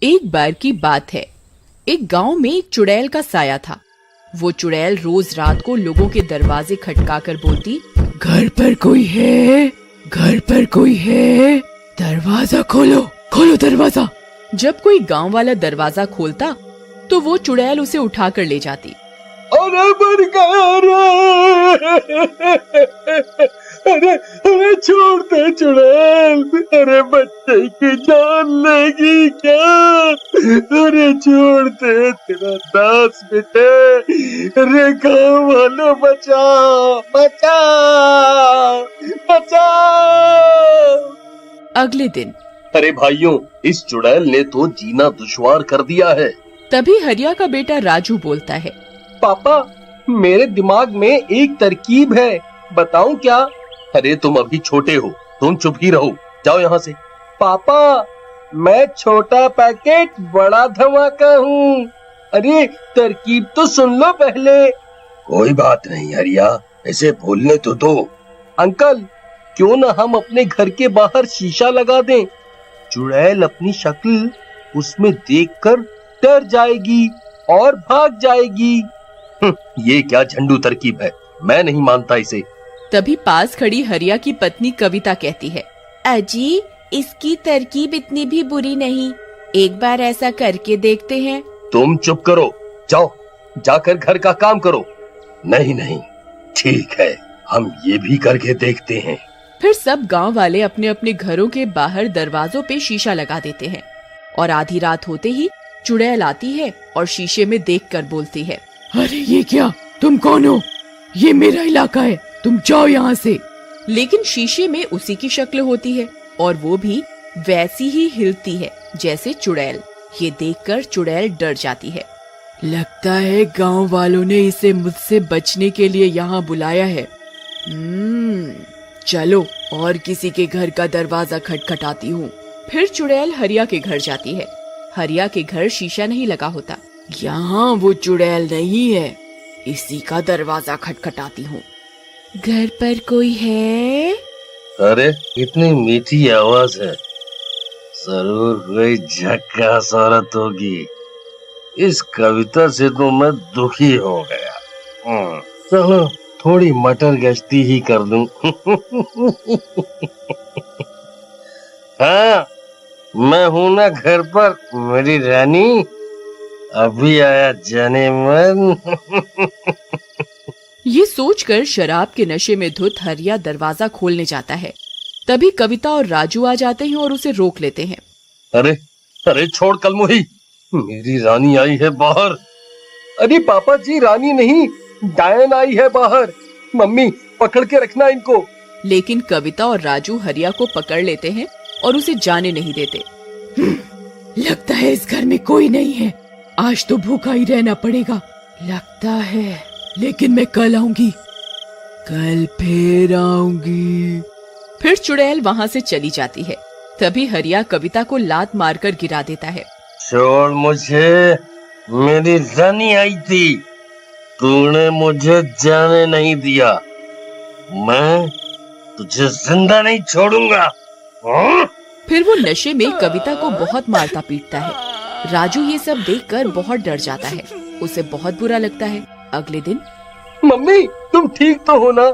एक बार की बात है, एक गांव में एक चुड़ैल का साया था। वो चुड़ैल रोज रात को लोगों के दरवाजे खटकाकर बोलती, घर पर कोई है, घर पर कोई है, दरवाजा खोलो, खोलो दरवाजा। जब कोई गांव वाला दरवाजा खोलता तो वो चुड़ैल उसे उठाकर ले जाती। अरे मर गया अरे अरे छोड़ दे चुड़ैल, अरे बच्चे की जान लेगी क्या? अरे छोड़ दे, तेरा दास बेटे, अरे गाँव वालों बचाओ बचाओ बचाओ। अगले दिन, अरे भाइयों, इस चुड़ैल ने तो जीना दुश्वार कर दिया है। तभी हरिया का बेटा राजू बोलता है, पापा, मेरे दिमाग में एक तरकीब है, बताऊं क्या? अरे तुम अभी छोटे हो, तुम चुप ही रहो, जाओ यहाँ से। पापा, मैं छोटा पैकेट बड़ा धमाका हूँ। अरे तरकीब तो सुन लो पहले। कोई बात नहीं हरिया, ऐसे बोलने तो दो। अंकल, क्यों न हम अपने घर के बाहर शीशा लगा दें? चुड़ैल अपनी शक्ल उसमें देखकर डर जाएगी और भाग जाएगी। ये क्या झंडू तरकीब है, मैं नहीं मानता इसे। तभी पास खड़ी हरिया की पत्नी कविता कहती है, अजी, इसकी तरकीब इतनी भी बुरी नहीं, एक बार ऐसा करके देखते हैं। तुम चुप करो, जाओ जाकर घर का काम करो। नहीं नहीं, ठीक है, हम ये भी करके देखते हैं। फिर सब गांव वाले अपने अपने घरों के बाहर दरवाजों पे शीशा लगा देते हैं और आधी रात होते ही चुड़ैल आती है और शीशे में देखकर बोलती है, अरे ये क्या, तुम कौन हो? ये मेरा इलाका है, तुम जाओ यहाँ से। लेकिन शीशे में उसी की शक्ल होती है और वो भी वैसी ही हिलती है जैसे चुड़ैल। ये देखकर चुड़ैल डर जाती है। लगता है गांव वालों ने इसे मुझसे बचने के लिए यहाँ बुलाया है। चलो और किसी के घर का दरवाजा खटखटाती हूँ। फिर चुड़ैल हरिया के घर जाती है। हरिया के घर शीशा नहीं लगा होता। यहाँ वो चुड़ैल नहीं है, इसी का दरवाजा खटखटाती हूँ। घर पर कोई है? अरे इतनी मीठी आवाज है, जरूर कोई झक्कास औरत होगी। इस कविता से तो मैं दुखी हो गया। चलो थोड़ी मटर गश्ती ही कर दूं। हाँ, मैं हूं ना घर पर, मेरी रानी, अभी आया जाने मन। ये सोचकर शराब के नशे में धुत हरिया दरवाजा खोलने जाता है। तभी कविता और राजू आ जाते हैं और उसे रोक लेते हैं। अरे अरे छोड़ कलमुही, मेरी रानी आई है बाहर। अरे पापा जी, रानी नहीं, डायन आई है बाहर। मम्मी, पकड़ के रखना इनको। लेकिन कविता और राजू हरिया को पकड़ लेते हैं और उसे जाने नहीं देते। लगता है इस घर में कोई नहीं है, आज तो भूखा ही रहना पड़ेगा लगता है, लेकिन मैं कल आऊंगी, कल फिर आऊंगी। फिर चुड़ैल वहाँ से चली जाती है। तभी हरिया कविता को लात मारकर गिरा देता है। छोड़ मुझे, मेरी रानी आई थी, तूने मुझे जाने नहीं दिया, मैं तुझे जिंदा नहीं छोड़ूंगा। फिर वो नशे में कविता को बहुत मारता पीटता है। राजू ये सब देखकर बहुत डर जाता है, उसे बहुत बुरा लगता है। अगले दिन, मम्मी, तुम ठीक तो हो ना?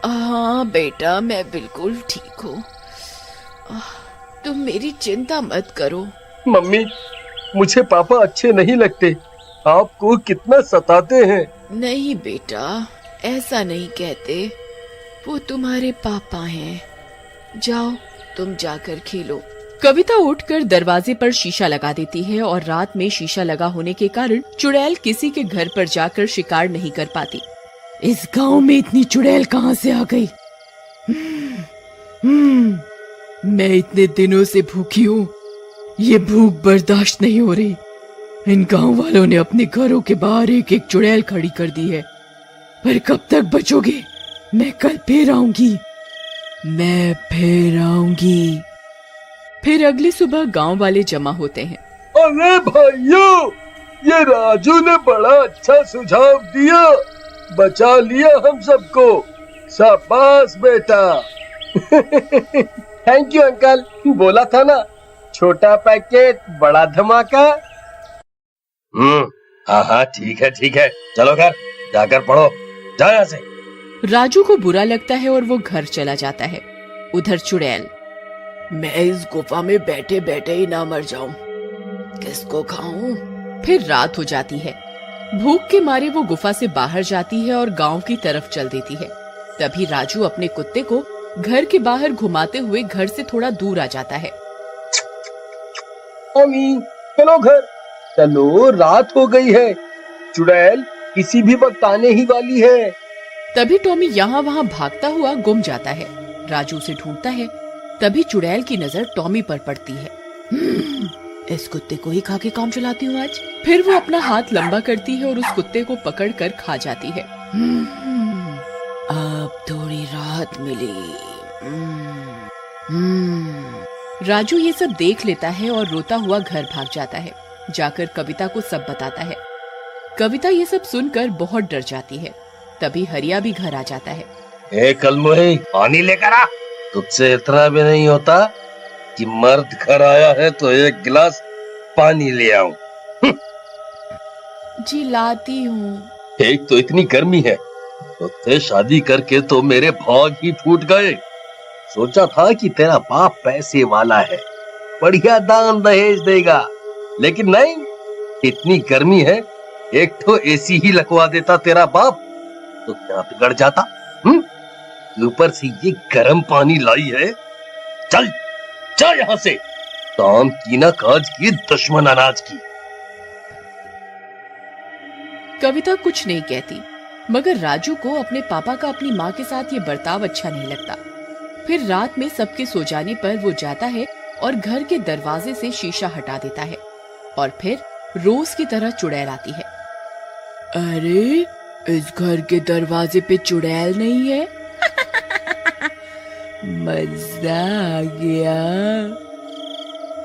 हाँ बेटा, मैं बिल्कुल ठीक हूँ, तुम मेरी चिंता मत करो। मम्मी, मुझे पापा अच्छे नहीं लगते, आपको कितना सताते हैं। नहीं बेटा, ऐसा नहीं कहते, वो तुम्हारे पापा हैं। जाओ तुम जाकर खेलो। कविता उठकर दरवाजे पर शीशा लगा देती है और रात में शीशा लगा होने के कारण चुड़ैल किसी के घर पर जाकर शिकार नहीं कर पाती। इस गांव में इतनी चुड़ैल कहाँ से आ गई? मैं इतने दिनों से भूखी हूँ, ये भूख बर्दाश्त नहीं हो रही। इन गांव वालों ने अपने घरों के बाहर एक एक चुड़ैल खड़ी कर दी है, पर कब तक बचोगे? मैं कल फिर आऊंगी, मैं फिर आऊंगी। फिर अगली सुबह गांव वाले जमा होते हैं। अरे भाइयों, ये राजू ने बड़ा अच्छा सुझाव दिया, बचा लिया हम सबको, शाबाश बेटा। थैंक यू अंकल, बोला था ना, छोटा पैकेट बड़ा धमाका। हाँ हाँ ठीक है, चलो घर जाकर पढ़ो, जाओ यहाँ से। राजू को बुरा लगता है और वो घर चला जाता है। उधर चुड़ैल, मैं इस गुफा में बैठे बैठे ही ना मर जाऊं, किसको खाऊं? फिर रात हो जाती है। भूख के मारे वो गुफा से बाहर जाती है और गांव की तरफ चल देती है। तभी राजू अपने कुत्ते को घर के बाहर घुमाते हुए घर से थोड़ा दूर आ जाता है। टॉमी, चलो घर चलो, रात हो गई है, चुड़ैल किसी भी वक्त आने ही वाली है। तभी टॉमी यहाँ वहाँ भागता हुआ गुम जाता है। राजू उसे ढूंढता है। तभी चुड़ैल की नजर टॉमी पर पड़ती है। इस कुत्ते को ही खा के काम चलाती हूँ आज। फिर वो अपना हाथ लंबा करती है और उस कुत्ते को पकड़कर खा जाती है। अब थोड़ी राहत मिली। राजू ये सब देख लेता है और रोता हुआ घर भाग जाता है। जाकर कविता को सब बताता है। कविता ये सब सुनकर बहुत डर जाती है। तभी हरिया भी घर आ जाता है। ए कलमुही, पानी लेकर आ। तुझसे इतना भी नहीं होता कि मर्द घर आया है तो एक गिलास पानी ले आऊं। जी लाती हूँ। एक तो इतनी गर्मी है, तुझसे शादी करके तो मेरे भाग ही फूट गए। सोचा था कि तेरा बाप पैसे वाला है, बढ़िया दान दहेज देगा, लेकिन नहीं, इतनी गर्मी है, एक तो एसी ही लगवा देता तेरा बाप तो क्या बिगड़ जाता। ऊपर से ये गर्म पानी लाई है। चल चल यहाँ से, काम की ना काज की, दुश्मन अनाज की। कविता कुछ नहीं कहती, मगर राजू को अपने पापा का अपनी माँ के साथ ये बर्ताव अच्छा नहीं लगता। फिर रात में सबके सो जाने पर वो जाता है और घर के दरवाजे से शीशा हटा देता है और फिर रोज की तरह चुड़ैल आती है। अरे, इस घर के दरवाजे पे चुड़ैल नहीं है? मजा आ गया।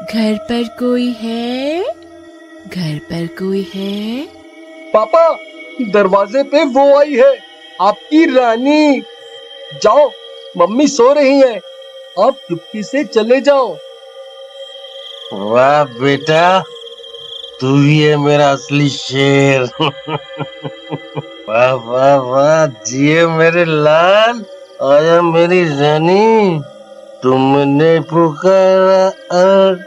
घर पर कोई है? घर पर कोई है? पापा, दरवाजे पे वो आई है, आपकी रानी। जाओ, मम्मी सो रही है, आप चुपके से चले जाओ। वाह बेटा, तू ही है मेरा असली शेर। वाह वाह वाह, जिए मेरे लाल, आया मेरी रानी, तुमने पुकारा और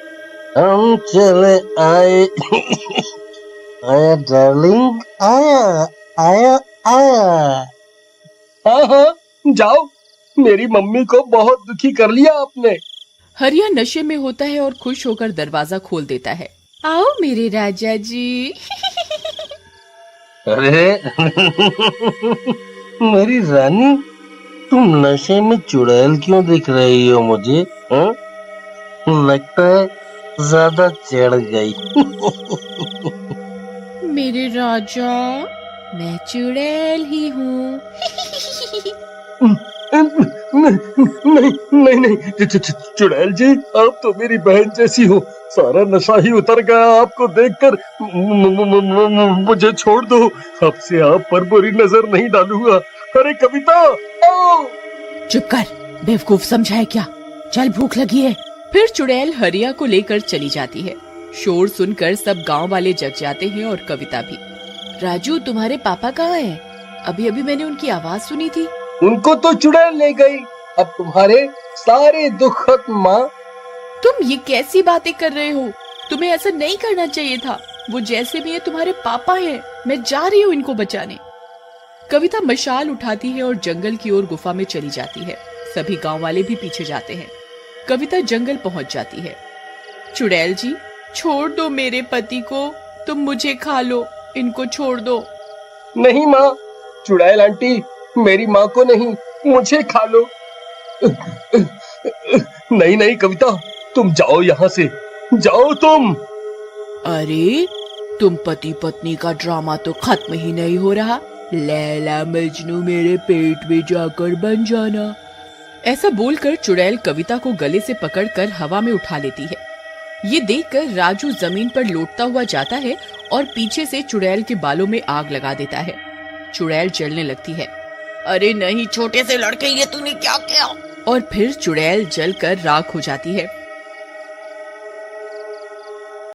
हम चले आए। आया डार्लिंग, आया आया आया। हाँ हाँ, जाओ, मेरी मम्मी को बहुत दुखी कर लिया आपने। हरिया नशे में होता है और खुश होकर दरवाजा खोल देता है। आओ मेरे राजा जी। अरे मेरी रानी, तुम नशे में चुड़ैल क्यों दिख रही हो मुझे? हा? लगता है ज्यादा चढ़ गई। मेरे राजा, मैं चुड़ैल ही हूँ। नहीं, चुड़ैल जी, आप तो मेरी बहन जैसी हो, सारा नशा ही उतर गया आपको देखकर। मुझे छोड़ दो, अब से आप पर बुरी नजर नहीं डालूंगा। अरे कविता, आओ। चुप कर, बेवकूफ समझा है क्या? चल, भूख लगी है। फिर चुड़ैल हरिया को लेकर चली जाती है। शोर सुनकर सब गांव वाले जग जाते हैं और कविता भी। राजू, तुम्हारे पापा कहाँ हैं? अभी अभी मैंने उनकी आवाज सुनी थी। उनको तो चुड़ैल ले गई, अब तुम्हारे सारे दुख खत्म। माँ, तुम ये कैसी बातें कर रहे हो? तुम्हें ऐसा नहीं करना चाहिए था। वो जैसे भी है तुम्हारे पापा हैं। मैं जा रही हूँ इनको बचाने। कविता मशाल उठाती है और जंगल की ओर गुफा में चली जाती है। सभी गांव वाले भी पीछे जाते हैं। कविता जंगल पहुंच जाती है। चुड़ैल जी, छोड़ दो मेरे पति को, तुम मुझे खा लो, इनको छोड़ दो। नहीं माँ, चुड़ैल आंटी, मेरी माँ को नहीं, मुझे खा लो। नहीं कविता, तुम जाओ यहाँ से, जाओ तुम। अरे, तुम पति पत्नी का ड्रामा तो खत्म ही नहीं हो रहा। लैला मजनू मेरे पेट में जाकर बन जाना। ऐसा बोलकर चुड़ैल कविता को गले से पकड़कर हवा में उठा लेती है। ये देखकर राजू जमीन पर लौटता हुआ जाता है और पीछे से चुड़ैल के बालों में आग लगा देता है। चुड़ैल जलने लगती है। अरे नहीं छोटे से लड़के, ये तूने क्या किया? और फिर चुड़ैल जलकर राख हो जाती है।